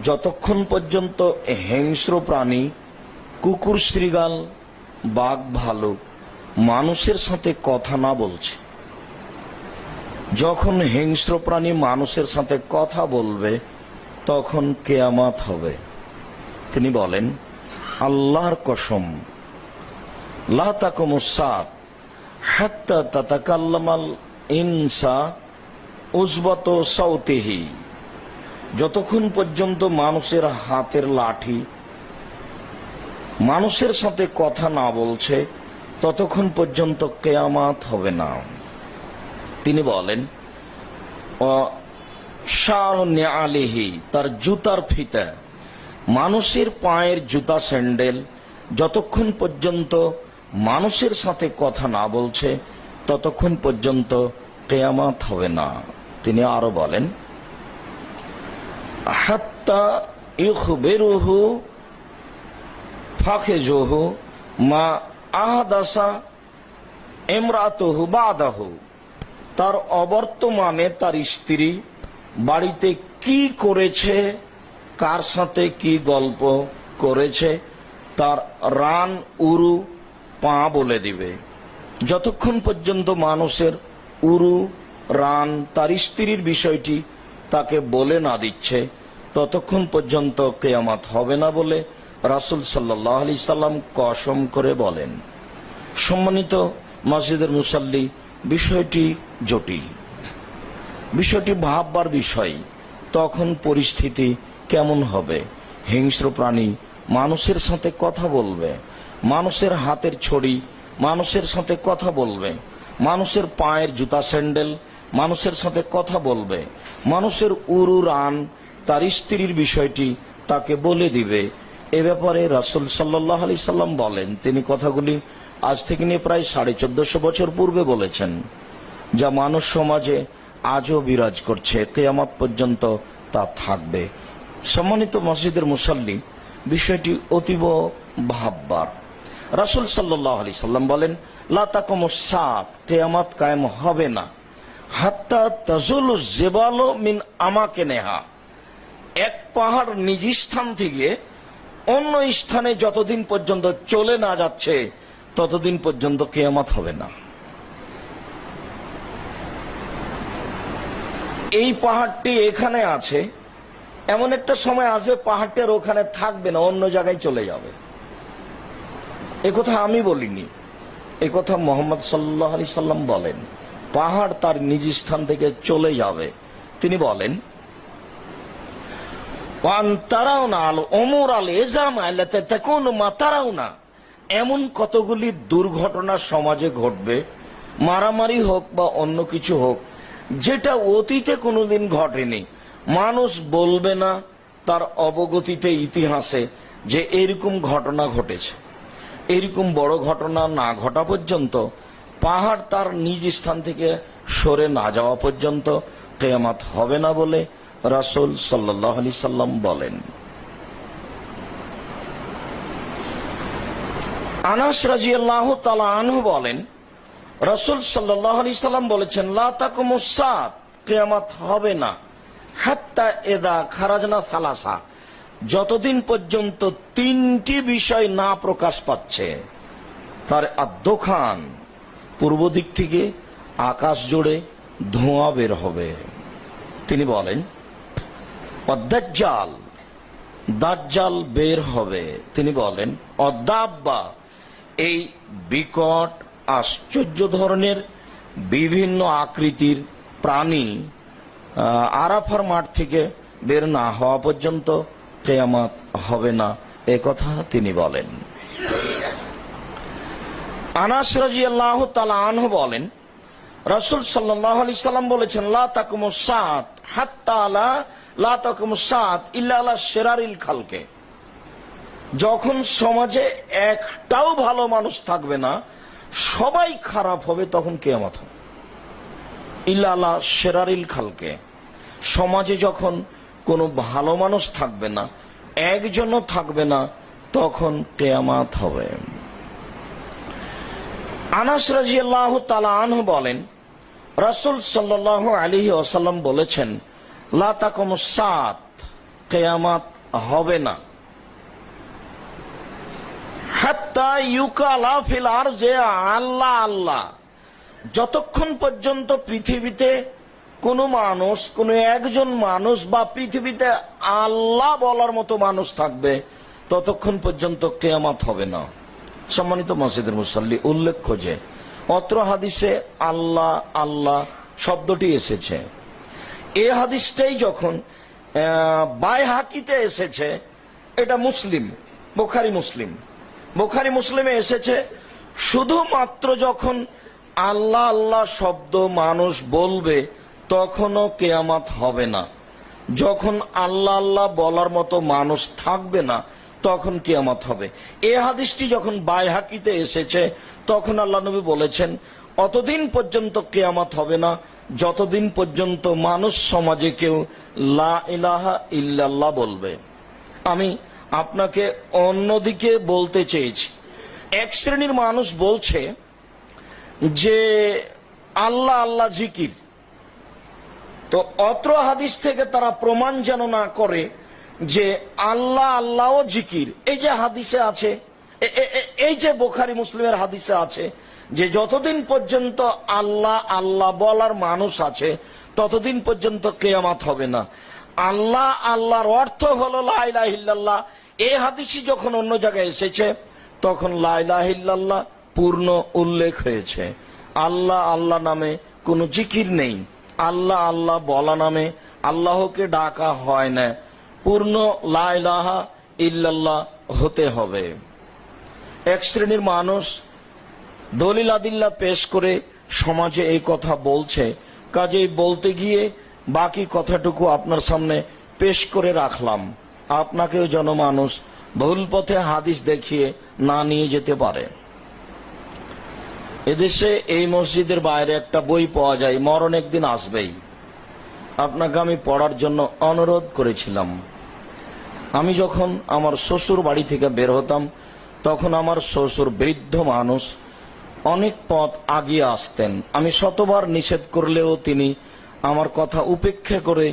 যতক্ষণ পর্যন্ত হিংস্র প্রাণী, কুকুর, শৃগাল, বাঘ, ভালুক মানুষের সাথে কথা না বলছে, যখন হিংস্র প্রাণী মানুষের সাথে কথা বলবে তখন কিয়ামত হবে। তিনি বলেন, আল্লাহর কসম, লা তাকুমুস সাআত হাত্তা তাতাকাল্লামাল ইনসা উযবাত সাওতিহি, যতক্ষণ পর্যন্ত মানুষের হাতের লাঠি মানুষের সাথে কথা না বলছে ততক্ষণ পর্যন্ত কিয়ামত হবে না। তিনি বলেন, শারনিআলিহি, তার জুতার ফিতা, মানুষের পায়ের জুতা, স্যান্ডেল যতক্ষণ পর্যন্ত মানুষের সাথে কথা না বলছে ততক্ষণ পর্যন্ত কিয়ামত হবে না। তিনি আরো বলেন, হাত্তা ইখবিরুহু ফাখিজুহু মা আহদাসা ইমরাতুহু বাদাহু, তার অবর্তমানে তার স্ত্রী বাড়িতে কি করেছে, কার সাথে কি গল্প করেছে, তার রান, উরু, পা বলে দিবে। যতক্ষণ পর্যন্ত মানুষের উরু, রান, তার স্ত্রীর বিষয়টি তাকে বলে না দিচ্ছে ততক্ষণ পর্যন্ত কিয়ামত হবে না বলে রাসূল সাল্লাল্লাহু আলাইহি সাল্লাম কসম করে বলেন। সম্মানিত মসজিদের মুসাল্লি, বিষয়টি জটিল, বিষয়টি ভাববার বিষয়। তখন পরিস্থিতি কেমন হবে? হিংস্র প্রাণী মানুষের সাথে কথা বলবে, মানুষের হাতের ছড়ি মানুষের সাথে কথা বলবে, মানুষের পায়ের জুতা, স্যান্ডেল মানুষের সাথে কথা বলবে, মানুষের উরু, রান তার স্ত্রীর বিষয়টি তাকে বলে দিবে। এ ব্যাপারে রাসূল সাল্লাল্লাহু আলাইহি সাল্লাম বলেন, তিনি কথাগুলি আজ থেকে নিয়ে প্রায় 1450 বছর পূর্বে বলেছেন, যা মানুষ সমাজে আজও বিরাজ করছে, কিয়ামত পর্যন্ত তা থাকবে। সম্মানিত মসজিদের মুসাল্লি, বিষয়টি অতীব ভাববার। রাসূল সাল্লাল্লাহু আলাইহি সাল্লাম বলেন, লা তাকুমুস সাআত, কিয়ামত কায়েম হবে না, হাত্তা তাজুলু জিবালু মিন আমাকিনিহা, এক পাহাড় নিজ স্থান থেকে অন্য স্থানে যতদিন পর্যন্ত চলে না যাচ্ছে ততদিন পর্যন্ত কিয়ামত হবে না। এই পাহাড়টি এখানে আছে, এমন একটা সময় আসবে পাহাড়টার ওখানে থাকবে না, অন্য জায়গায় চলে যাবে। একথা আমি বলিনি, একথা মুহাম্মদ সাল্লাল্লাহু আলাইহি সাল্লাম বলেন। পাহাড় তার নিজ স্থান থেকে চলে যাবে। তিনি বলেন, ওয়ান তারাউনা আল উমুর আল ইজাম আল্লাতী তাকুনু মা তারাউনা, এমন কতগুলি দুর্ঘটনা সমাজে ঘটবে, মারামারি হোক বা অন্য কিছু হোক, যেটা অতীতে কোনোদিন ঘটেনি। মানুষ বলবে না তার অবগতিতে, ইতিহাসে, যে এরকম ঘটনা ঘটেছে। এরকম বড় ঘটনা না ঘটা পর্যন্ত, পাহাড় তার নিজ স্থান থেকে সরে না যাওয়া পর্যন্ত কিয়ামত হবে না বলে রাসূল সাল্লাল্লাহু আলাইহি সাল্লাম বলেন। আনাস রাদিয়াল্লাহু তাআলা আনহু বলেন, রাসূল সাল্লাল্লাহু আলাইহি সাল্লাম বলেছেন, লা তাকুমুস সাআত, কিয়ামত হবে না, হাত্তা ইযা খারাজনা সালাসা, যতদিন পর্যন্ত তিনটি বিষয় না প্রকাশ পাচ্ছে। তার আদ-দুখান, পূর্ব দিক থেকে আকাশ জুড়ে ধোঁয়া বের হবে। তিনি বলেন, অদ-দাজ্জাল, দাজ্জাল বের হবে। তিনি বলেন, অদ-দাব্বা, এই বিকট আশ্চর্য ধরনের বিভিন্ন আকৃতির প্রাণী আরাফার মাঠ থেকে বের না হওয়া পর্যন্ত কিয়ামত হবে না, একথা তিনি বলেন। আনাস রাদিয়াল্লাহু তাআলা আনহু বলেন, রাসূল সাল্লাল্লাহু আলাইহি সাল্লাম বলেছেন, লা তাকুমুস সাআত হাত্তা লা তাকুমুস সাআত ইল্লা আলা শিরারিল খালকে, যখন সমাজে একটাও ভালো মানুষ থাকবে না, সবাই খারাপ হবে, তখন কিয়ামত হবে। ইল্লা আলা শিরারিল খালকে, সমাজে যখন কোনো ভালো মানুষ থাকবে না, একজনও থাকবে না, তখন কিয়ামত হবে। আনাস রাদিয়াল্লাহু তাআলা আনহু বলেন, রাসূল সাল্লাল্লাহু আলাইহি ওয়াসাল্লাম বলেছেন, লা তাকুমুস সাআত কিয়ামত হবে না। হাত্তা ইউকালা ফিল আরজে আল্লাহ আল্লাহ, যতক্ষণ পর্যন্ত পৃথিবীতে কোনো মানুষ, কোনো একজন মানুষ বা পৃথিবীতে আল্লাহ বলার মতো মানুষ থাকবে, ততক্ষণ পর্যন্ত কিয়ামত হবে না। সম্মানিত মসজিদের মুসল্লি, উল্লেখ্য যে অত্র হাদিসে আল্লাহ আল্লাহ শব্দটি এসেছে, এই হাদিসটাই যখন বাইহাকিতে এসেছে, এটা মুসলিম, বুখারী মুসলিমে এসেছে, শুধুমাত্র যখন আল্লাহ আল্লাহ শব্দ মানুষ বলবে তখনও কিয়ামত হবে না। যখন আল্লাহ আল্লাহ বলার মতো মানুষ থাকবে না তখন কিয়ামত হবে। এই হাদিসটি যখন বাইহাকিতে এসেছে তখন আল্লাহ নবী বলেছেন, অতদিন পর্যন্ত কিয়ামত হবে না যতদিন পর্যন্ত মানুষ সমাজে কেউ লা ইলাহা ইল্লাল্লাহ বলবে। আমি আপনাকে অন্যদিকে বলতে চেয়েছি, এক শ্রেণীর মানুষ বলছে যে আল্লাহ আল্লাহ জিকির, তো অত্র হাদিস থেকে তারা প্রমাণ যেন না করে যে আল্লাহ আল্লাহও জিকির। এই যে হাদিসে আছে, এই যে বুখারী মুসলিমের হাদিসে আছে যে যতদিন পর্যন্ত আল্লাহ আল্লাহ বলার মানুষ আছে ততদিন পর্যন্ত কিয়ামত হবে না। আল্লাহ আল্লাহর অর্থ হলো লা ইলাহা ইল্লাল্লাহ। এই হাদিসই যখন অন্য জায়গায় এসেছে তখন লা ইলাহা ইল্লাল্লাহ পূর্ণ উল্লেখ হয়েছে। আল্লাহ আল্লাহ নামে কোনো জিকির নেই, আল্লাহ আল্লাহ বলা নামে আল্লাহকে ডাকা হয় না, পূর্ণ লা ইলাহা ইল্লাল্লাহ হতে হবে। এক শ্রেণীর মানুষ দলিল আদিল্লাহ পেশ করে সমাজে এই কথা বলছে, কাজেই বলতে গিয়ে বাকি কথাটুকু আপনার সামনে পেশ করে রাখলাম, আপনাকেও যেন মানুষ ভুল পথে হাদিস দেখিয়ে না নিয়ে যেতে পারে। এদেশে এই মসজিদের বাইরে একটা বই পাওয়া যায়, মরণ একদিন আসবেই। আপনাকে আমি পড়ার জন্য অনুরোধ করেছিলাম। আমি যখন আমার শ্বশুর বাড়ি থেকে বের হতাম তখন আমার শ্বশুর বৃদ্ধ মানুষ, অনেক পথ আগিয়ে আসতেন। আমি শতবার নিষেধ করলেও তিনি আমার কথা উপেক্ষা করে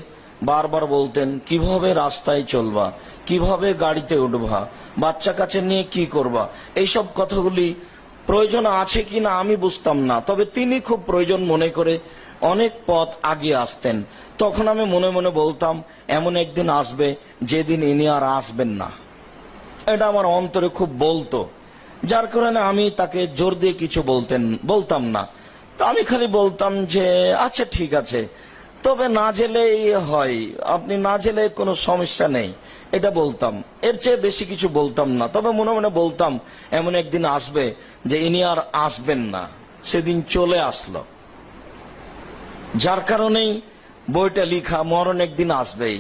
বারবার বলতেন, কিভাবে রাস্তায় চলবা, কিভাবে গাড়িতে উঠবা, বাচ্চা কাছে নিয়ে কি করবা। এইসব কথাগুলি প্রয়োজন আছে কিনা আমি বুঝতাম না, তবে তিনি খুব প্রয়োজন মনে করে অনেক পথ আগিয়ে আসতেন। তখন আমি মনে মনে বলতাম, এমন একদিন আসবে যেদিন ইনি আর আসবেন না। এটা আমার অন্তরে খুব বলতো, যার কারণে আমি তাকে জোর দিয়ে কিছু বলতাম না। তো আমি খালি বলতাম যে আচ্ছা ঠিক আছে, তবে না জেলেই হয়, আপনি না জেলে কোনো সমস্যা নেই, এটা বলতাম। এর চেয়ে বেশি কিছু বলতাম না, তবে মনে মনে বলতাম এমন একদিন আসবে যে ইনি আর আসবেন না। সেদিন চলে আসলো, যার কারণেই বইটা লিখা, মরণ একদিন আসবেই।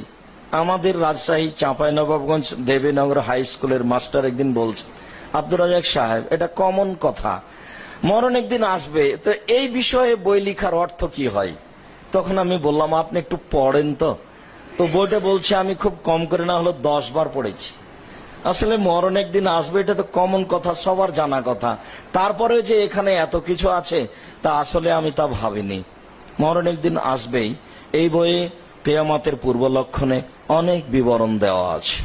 আমাদের রাজশাহী চাঁপাইনবাবগঞ্জ দেবীনগর হাই স্কুলের মাস্টার একদিন বলছে, আব্দুর রাজাক সাহেব, এটা কমন কথা, মরণ একদিন আসবে, তো এই বিষয়ে বই লিখার অর্থ কি হয়? তখন আমি বললাম, আপনি একটু পড়েন তো। তো বইটা বলছে আমি খুব কম করে না হলো 10 বার পড়েছি। আসলে মরণ একদিন আসবে এটা তো কমন কথা, সবার জানা কথা, তারপরে যে এখানে এত কিছু আছে তা আসলে আমি তা ভাবিনি। মরণ একদিন আসবেই, এই বইয়ে কিয়ামতের পূর্ব লক্ষণে অনেক বিবরণ দেওয়া আছে।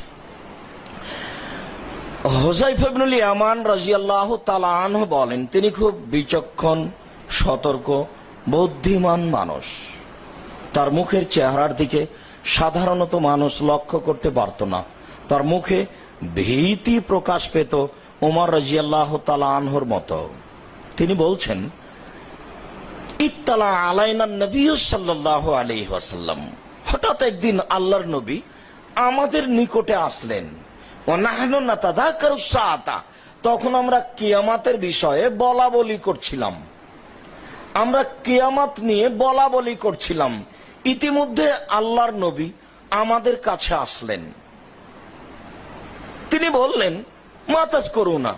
হুযায়ফা ইবনুল ইয়ামান রাদিয়াল্লাহু তাআলা আনহু বলেন, তিনি খুব বিচক্ষণ, সতর্ক, বুদ্ধিমান মানুষ। তার মুখের চেহারার দিকে সাধারণত মানুষ লক্ষ্য করতে পারত না। তার মুখে ভীতি প্রকাশ পেত ওমর রাদিয়াল্লাহু তাআলা আনহুর মতো। তিনি বলছেন, ইত্তালা আলাইনা নবী সাল্লাল্লাহু আলাইহি ওয়াসাল্লাম, হঠাৎ একদিন আল্লাহর নবী আমাদের নিকটে আসলেন। ওয়া নাহনু নাতাযাকারু সাআতা, তখন আমরা কিয়ামতের বিষয়ে বলাবলি করছিলাম। আমরা কিয়ামত নিয়ে বলাবলি করছিলাম। ইতিমধ্যে আল্লাহর নবী আমাদের কাছে আসলেন। তিনি বললেন, মা তাযকুরুনা,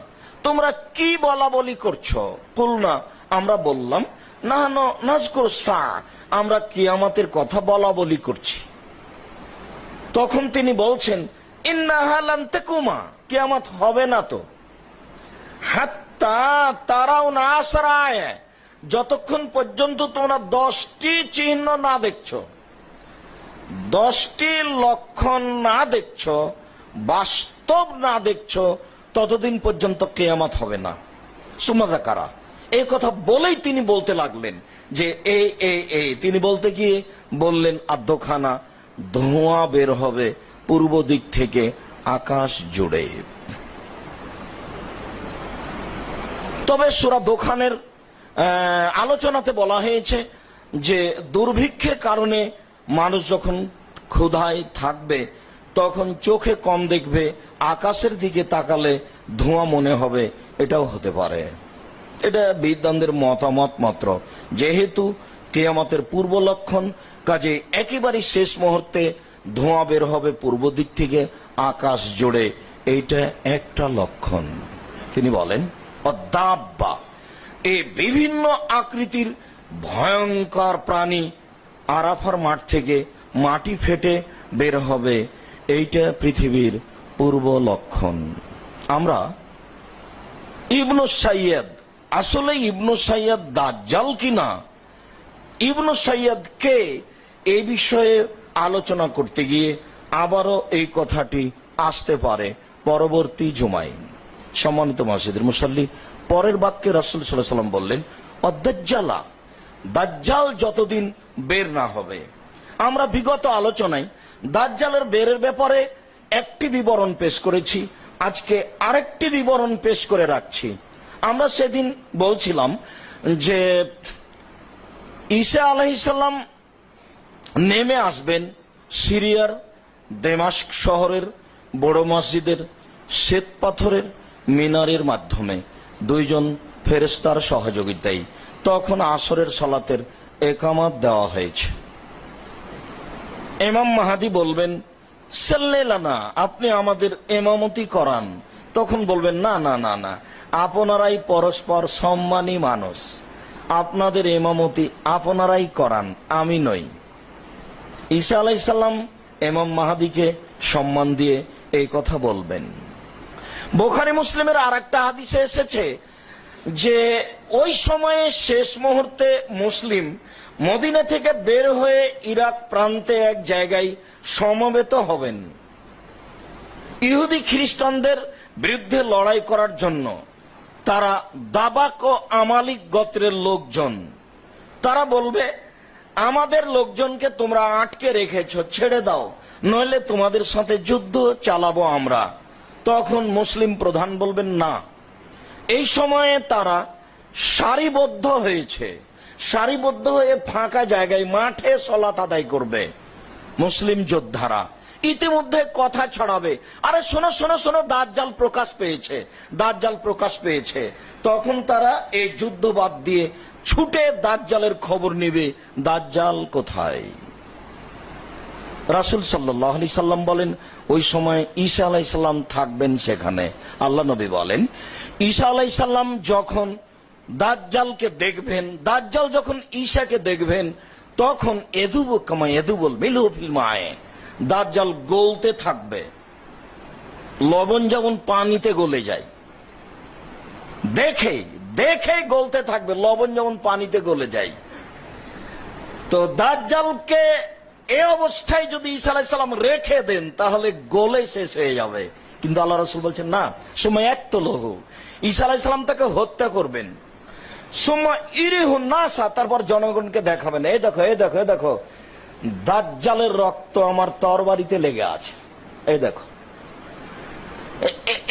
তোমরা কি বলাবলি করছো? কুলনা, আমরা বললাম, নাহনু নাযকুরু সাআ, আমরা কিয়ামতের কথা বলাবলি করছি। তখন তিনি বলছেন, ইন্নাহা লান তাকুমা, কিয়ামত হবে না তো, হাত্তা তারাউনা আসরা আয়া, যতক্ষণ পর্যন্ত তোমরা 10টি চিহ্ন না দেখছো। 10টি লক্ষণ না দেখছো, বাস্তব না দেখছো, ততদিন পর্যন্ত কিয়ামত হবে না। সুমাদা কারা এই কথা বলেই তিনি বলতে লাগলেন যে তিনি বলতে গিয়ে বললেন আদ্যখানা ধোঁয়া বের হবে পূর্ব দিক থেকে আকাশ জুড়ে। তবে সূরা দোখানের আলোচনাতে বলা হয়েছে যে দুর্ভিক্ষের কারণে মানুষ যখন ক্ষুধায় থাকবে তখন চোখে কম দেখবে, আকাশের দিকে তাকালে ধোঁয়া মনে হবে, এটাও হতে পারে। এটা বিদ্বানদের মতামত মাত্র। যেহেতু কিয়ামতের পূর্ব লক্ষণ, কাজে একেবারে শেষ মুহূর্তে ধোঁয়া বের হবে পূর্ব দিক থেকে আকাশ জুড়ে, এইটা একটা লক্ষণ। তিনি বলেন অদাব্বা, এই বিভিন্ন আকৃতির ভয়ঙ্কর প্রাণী আরাফার মাঠ থেকে মাটি ফেটে বের হবে, এইটা পৃথিবীর পূর্ব লক্ষণ। আমরা ইবনু সাইয়্যিদ, আসলে ইবনু সাইয়্যিদ দাজ্জাল কিনা, ইবনু সাইয়্যিদ কে, এই বিষয়ে আলোচনা করতে গিয়ে আবারও এই কথাটি আসতে পারে পরবর্তী জুমায়। সম্মানিত মসজিদের মুসল্লি, পরের বাক্যে রাসূল সাল্লাল্লাহু আলাইহি ওয়াসাল্লাম বললেন অদাজ্জালা, দাজ্জাল যতদিন বের না হবে। আমরা বিগত আলোচনায় দাজ্জালের বেরের ব্যাপারে একটি বিবরণ পেশ করেছি, আজকে আরেকটি বিবরণ পেশ করে রাখছি। আমরা সেদিন বলছিলাম যে ঈসা আলাইহিস সালাম নেমে আসবেন সিরিয়ার দামেস্ক শহরের বড় মসজিদের শ্বেত পাথরের মিনারের মাধ্যমে 2 ফেরেশতার সহযোগিতায়। তখন আসরের সালাতের একামত দেওয়া হয়েছে। ইমাম মাহদী বলবেন সাল্লাল্লাহু, আপনি আমাদের ইমামতি করান। তখন বলবেন না না না না, আপনারাই পরস্পর সম্মানী মানুষ, আপনাদের ইমামতি আপনারাই করান, আমি নই। ঈসা আলাইহিস সালাম ইমাম মাহদীকে সম্মান দিয়ে এই কথা বলবেন। বুখারী মুসলিমের আরেকটা হাদিসে এসেছে যে ওই সময়ে শেষ মুহূর্তে মুসলিম মদিনা থেকে বের হয়ে ইরাক প্রান্তে এক জায়গায় সমবেত হবেন ইহুদি খ্রিস্টানদের বিরুদ্ধে লড়াই করার জন্য। তারা দাবাক ও আমালিক গোত্রের লোকজন, তারা বলবে আমাদের লোকজনকে তোমরা আটকে রেখেছো, ছেড়ে দাও, নইলে তোমাদের সাথে যুদ্ধ চালাবো আমরা। তখন মুসলিম প্রধান বলবেন না। এই সময়ে তারা সারিবদ্ধ হয়েছে, সারিবদ্ধ হয়ে ফাঁকা জায়গায় মাঠে সালাত আদায় করবে। মুসলিম যোদ্ধারা ইতিমধ্যে কথা ছড়াবে, আরে শোনো শোনো শোনো, দাজ্জাল প্রকাশ পেয়েছে, দাজ্জাল প্রকাশ পেয়েছে। তখন তারা এই যুদ্ধ বাদ দিয়ে ছুটে দাজ্জালের খবর নেবে, দাজ্জাল কোথায়। রাসূল সাল্লাল্লাহু আলাইহি সাল্লাম বলেন ওই সময় ঈসা আলাইহিস সালাম থাকবেন সেখানে। আল্লাহ নবী বলেন ঈসা আলাইহিস সালাম যখন দাজ্জালকে দেখবেন, দাজ্জাল যখন ঈসাকে দেখবেন, তখন এদুবু কামা এদুবুল মিলু ফিল মায়ে, দাজ্জাল গলতে থাকবে, লবণ যেমন পানিতে গলে যায়, দেখে দেখে গলতে থাকবে, লবণ যেমন পানিতে গলে যায়। তো দাজ্জালকে এই অবস্থায় যদি ঈসা আলাইহিস সালাম রেখে দেন তাহলে গলে শেষ হয়ে যাবে। কিন্তু আল্লাহ রাসূল বলছেন না, সময় এক তো লহু, ঈসা আলাইহিস সালাম তাকে হত্যা করবেন। সময় ইরিহু নাসা, তারপর জনগণকে দেখাবেন, এই দেখো এই দেখো এই দেখো, দাজ্জালের রক্ত আমার তরবারিতে লেগে আছে, এই দেখো।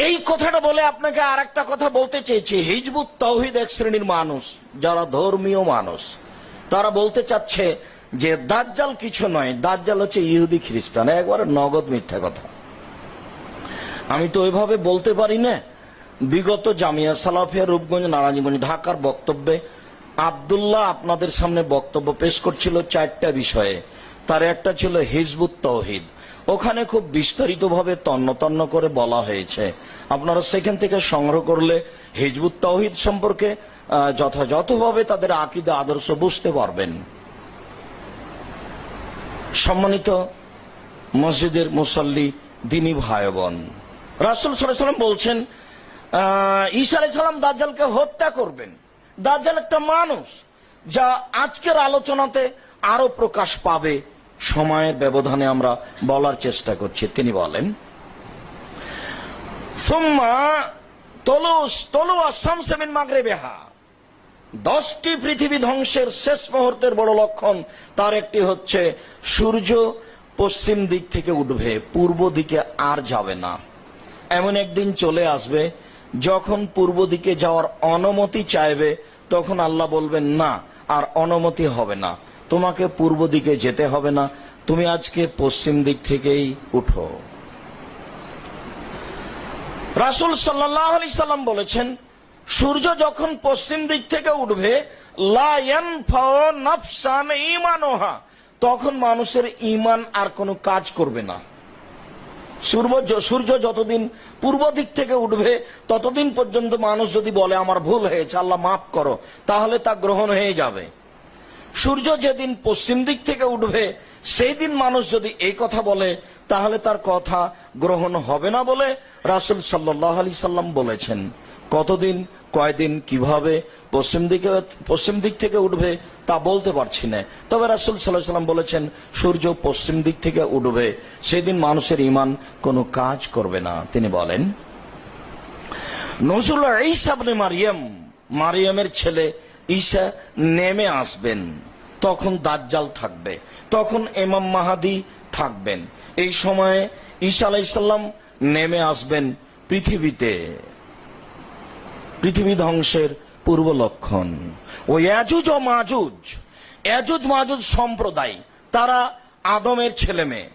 এই কথাটা বলে আপনাকে আর একটা কথা বলতে চেয়েছি। হিজবুত তাওহীদ এক শ্রেণীর মানুষ, যারা ধর্মীয় মানুষ, তারা বলতে চাচ্ছে যে দাজ্জাল কিছু নয়, দাজ্জাল হচ্ছে ইহুদি খ্রিস্টান। একবারে নগদ মিথ্যা কথা। আমি তো ওইভাবে বলতে পারি না। বিগত জামিয়া সালাফিয়া রূপগঞ্জ নারায়ণগঞ্জ ঢাকার বক্তব্যে আব্দুল্লাহ আপনাদের সামনে বক্তব্য পেশ করছিল 4টা বিষয়ে। তার একটা ছিল হিজবুত তাওহীদ। ওখানে খুব বিস্তারিতভাবে তন্ন তন্ন করে বলা হয়েছে, আপনারা সেখান থেকে সংগ্রহ করলে হিজবুত তাওহীদ সম্পর্কে যথাযথভাবে তাদের আকীদা আদর্শ বুঝতে পারবেন। সম্মানিত মসজিদের মুসল্লি, দ্বীনি ভাই বোন, রাসূল সাল্লাল্লাহু আলাইহি ওয়াসাল্লাম বলছেন ঈসা আলাইহিস সালাম দাজ্জালকে হত্যা করবেন। দাজ্জাল একটা মানুষ, যা আজকের আলোচনাতে আরো প্রকাশ পাবে সময়ের ব্যবধানে আমরা বলার চেষ্টা করছি। তিনি বলেন, সুম্মা তলু আশ-শামস মিন মাগরিবিহা, 10টি পৃথিবী ধ্বংসের শেষ মুহূর্তের বড় লক্ষণ তার একটি হচ্ছে সূর্য পশ্চিম দিক থেকে উঠবে, পূর্ব দিকে আর যাবে না। এমন একদিন চলে আসবে যখন পূর্ব দিকে যাওয়ার অনুমতি চাইবে, তখন আল্লাহ বলবেন না, আর অনুমতি হবে না, তোমাকে পূর্ব দিকে যেতে হবে না, তুমি আজকে পশ্চিম দিক থেকেই উঠো। রাসূল সাল্লাল্লাহু আলাইহি সাল্লাম বলেছেন, সূর্য যখন পশ্চিম দিক থেকে উঠবে, লা ইয়ানফাউ নাফসান ঈমানুহা, তখন মানুষের ঈমান আর কোনো কাজ করবে না। সূর্য যতদিন পূর্ব দিক থেকে উঠবে ততদিন পর্যন্ত মানুষ যদি বলে আমার ভুল হয়েছে, আল্লাহ মাফ করো, তাহলে তা গ্রহণ হয়ে যাবে। সূর্য যেদিন পশ্চিম দিক থেকে উঠবে সেই দিন মানুষ যদি এই কথা বলে, তাহলে তার কথা গ্রহণ হবে না বলে রাসূল সাল্লাল্লাহু আলাইহি সাল্লাম বলেছেন। কতদিন, কয়দিন, কিভাবে পশ্চিম দিক থেকে উঠবে তা বলতে পারছি না, তবে রাসূল সাল্লাল্লাহু আলাইহি সাল্লাম বলেছেন সূর্য পশ্চিম দিক থেকে উঠবে, সেদিন মানুষের ঈমান কোনো কাজ করবে না। তিনি বলেন, নজুল ঈসা ইবনে মারইয়াম, মারইয়ামের ছেলে ঈসা নেমে আসবেন, তখন দাজ্জাল থাকবে, তখন ইমাম মাহদী থাকবেন। এই সময়ে ঈসা আলাইহিস সালাম নেমে আসবেন পৃথিবীতে, পৃথিবী ধ্বংসের পূর্ব লক্ষণ। ও ইয়াজুজ ও মাজুজ, ইয়াজুজ মাজুজ সম্প্রদায়, তারা আদমের ছেলে মেয়ে,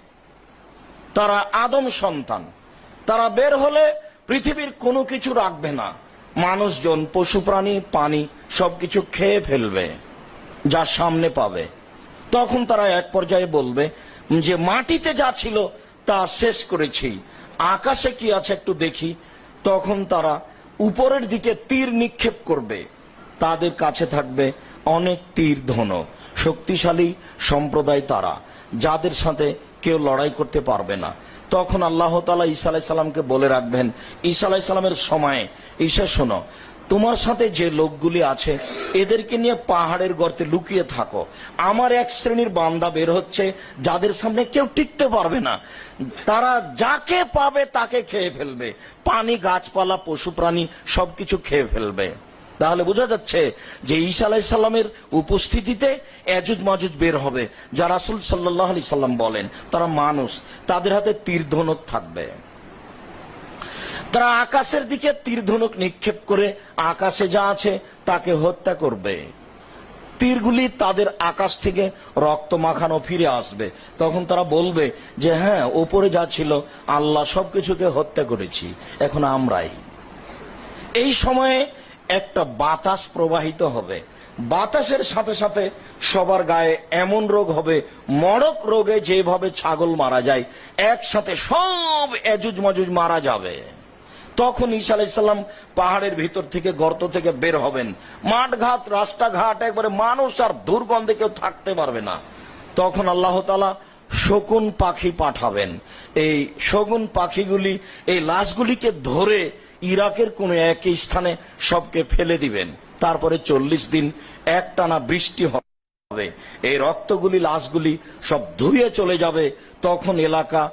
তারা আদম সন্তান, তারা বের হলে পৃথিবীর কোনো কিছু রাখবে না, মানুষজন, পশু প্রাণী, পানি সবকিছু খেয়ে ফেলবে যা সামনে পাবে। তখন তারা এক পর্যায়ে বলবে যে মাটিতে যা ছিল তা শেষ করেছি, আকাশে কি আছে একটু দেখি। তখন তারা উপরের দিকে তীর নিক্ষেপ করবে, তাদের কাছে থাকবে অনেক তীর ধনুক, শক্তিশালী সম্প্রদায় তারা, যাদের সাথে কেউ লড়াই করতে পারবে না। তখন আল্লাহ তাআলা ঈসা আলাইহিস সালামকে বলে রাখবেন, ঈসা আলাইহিস সালামের সময়ে, ঈসা শোনো, তোমার সাথে যে লোকগুলি আছে এদেরকে নিয়ে পাহাড়ের গর্তে লুকিয়ে থাকো, আমার এক শ্রেণীর বান্দা বের হচ্ছে যাদের সামনে কেউ টিকতে পারবে না, তারা যাকে পাবে তাকে খেয়ে ফেলবে, পানি, গাছপালা, পশু প্রাণী সবকিছু খেয়ে ফেলবে। তাহলে বোঝা যাচ্ছে যে ঈসা আলাইহিস সালামের উপস্থিতিতে ইয়াজুজ মাজুজ বের হবে, যা রাসূল সাল্লাল্লাহু আলাইহি সাল্লাম বলেন তারা মানুষ, তাদের হাতে তীর ধনুক থাকবে, তারা আকাশের দিকে তীর ধনুক নিক্ষেপ করে আকাশে যা আছে তাকে হত্যা করবে। তীরগুলি তাদের আকাশ থেকে রক্ত মাখানো ফিরে আসবে, তখন তারা বলবে যে হ্যাঁ, ওপরে যা ছিল আল্লাহ সবকিছুকে হত্যা করেছি, এখন আমরাই। এই সময়ে একটা বাতাস প্রবাহিত হবে, বাতাসের সাথে সাথে সবার গায়ে এমন রোগ হবে, মড়ক রোগে যেভাবে ছাগল মারা যায়, একসাথে সব ইয়াজুজ মাজুজ মারা যাবে। তখন ঈসা আলাইহিস সালাম পাহাড়ের ভিতর থেকে, গর্ত থেকে বের হবেন, মাঠঘাট, রাস্তাঘাট একবারে মানুষ আর দুর্গন্ধে কেউ থাকতে পারবে না। তখন আল্লাহ তাআলা শকুন পাখি পাঠাবেন, এই শকুন পাখিগুলি এই লাশগুলিকে ধরে ইরাকের কোন এক স্থানে সবকে ফেলে দিবেন। তারপরে 40 দিন একটানা বৃষ্টি হবে, এই রক্তগুলি, লাশগুলি সব ধুয়ে চলে যাবে। তখন এলাকা,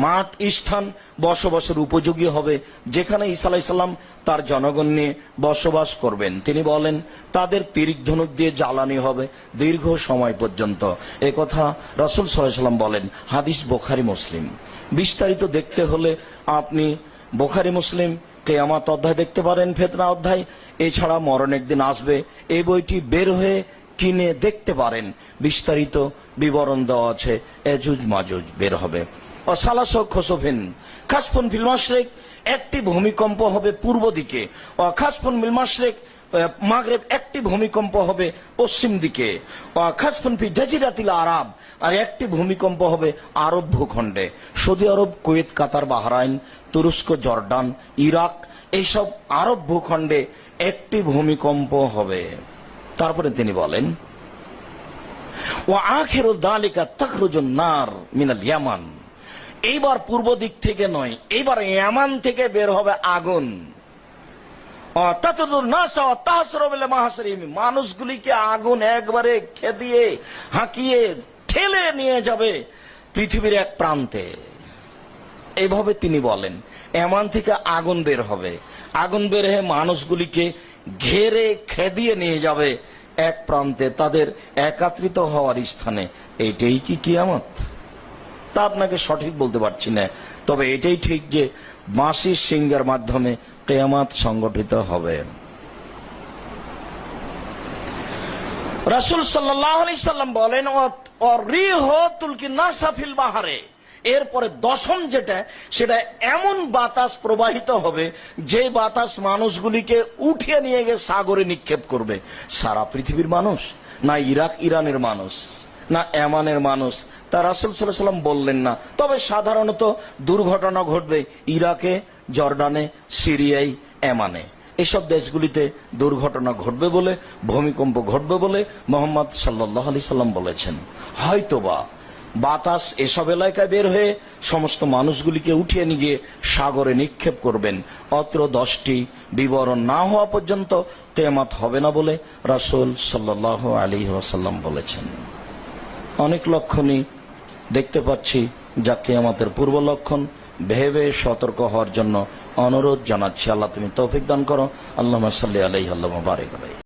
মাঠ, স্থান বসবাসের উপযোগী হবে, যেখানে ঈসা আলাইহিস সালাম তার জনগণ নিয়ে বসবাস করবেন। তিনি বলেন তাদের তীর ধনুক দিয়ে জ্বালানি হবে দীর্ঘ সময় পর্যন্ত। এ কথা রাসূল সাল্লাল্লাহু আলাইহি সাল্লাম বলেন, হাদিস বুখারী মুসলিম। বিস্তারিত দেখতে হলে আপনি বুখারী মুসলিম কিয়ামত অধ্যায় দেখতে পারেন, ফিতনা অধ্যায়, এছাড়া মরণ একদিন আসবে এই বইটি বের হয়ে কিনে দেখতে পারেন, বিস্তারিত বিবরণ দেওয়া আছে। ইয়াজুজ মাজুজ বের হবে। অসালাস খসফিন খাসফুন ফিল মাশরিক, একটি ভূমিকম্প হবে পূর্ব দিকে, ও খাসফুন ফিল মাশরিক মাগরিব, একটি ভূমিকম্প হবে পশ্চিম দিকে, ও খাসফুন ফি জাজিরাতিল আরব, আর একটি ভূমিকম্প হবে আরব ভূখণ্ডে, সৌদি আরব, কুয়েত, কাতার, বাহরাইন, তুরস্ক, জর্ডান, ইরাক, এইসব আরব ভূখণ্ডে একটি ভূমিকম্প হবে। তারপরে তিনি বলেন, ওয়া আখিরু যালিকা তাখরুজুন নার মিনাল ইয়ামান, এইবার পূর্ব দিক থেকে নয়, এইবার ইয়ামান থেকে বের হবে আগুন। মানুষগুলিকে আগুন একবারে খেদিয়ে হাঁকিয়ে ঠেলে নিয়ে যাবে পৃথিবীর এক প্রান্তে। এভাবে তিনি বলেন। এমন থেকে আগুন বের হবে, আগুন বের হয়ে মানুষগুলিকে ঘেরে খেদিয়ে নিয়ে যাবে এক প্রান্তে, তাদের একত্রিত হওয়ার স্থানে। এইটাই কি কিয়ামত? তা আপনাকে সঠিক বলতে পারছি না, তবে এটাই ঠিক যে বাঁশির সিংহের মাধ্যমে কিয়ামত সংগঠিত হবে। রাসূল সাল্লাল্লাহু আলাইহি সাল্লাম বলেন, অরিহ তুলকি নাসা ফিল বাহারে। এরপরে দশম যেটা, সেটা এমন বাতাস প্রবাহিত হবে যে বাতাস মানুষগুলিকে উঠিয়ে নিয়ে গিয়ে সাগরে নিক্ষেপ করবে। সারা পৃথিবীর মানুষ, না ইরাক ইরানের মানুষ, না এমানের মানুষ, তা রাসূল সাল্লাল্লাহু আলাইহি সাল্লাম বললেন না। তবে সাধারণত দুর্ঘটনা ঘটবে ইরাকে, জর্ডানে, সিরিয়ায়, এমানে। এসব দেশগুলিতে দুর্ঘটনা ঘটবে বলে, ভূমিকম্প ঘটবে বলে মুহাম্মদ সাল্লাল্লাহু আলাইহি সাল্লাম বলেছেন। হয়তোবা বাতাস এসব এলাকায় বের হয়ে সমস্ত মানুষগুলিকে উঠিয়ে নিয়ে গিয়ে সাগরে নিক্ষেপ করবেন। অত্র 10টি বিবরণ না হওয়া পর্যন্ত কিয়ামত হবে না বলে রাসূল সাল্লাল্লাহু আলাইহি ওয়াসাল্লাম বলেছেন। অনেক লক্ষণই দেখতে পাচ্ছি যা কিয়ামতের পূর্ব লক্ষণ। ভেবে সতর্ক হওয়ার জন্য অনুরোধ জানাচ্ছি। আল্লাহ তুমি তৌফিক দান করো। আল্লাহুম্মা সাল্লি আলাইহি ওয়া বারিক আলাইহি।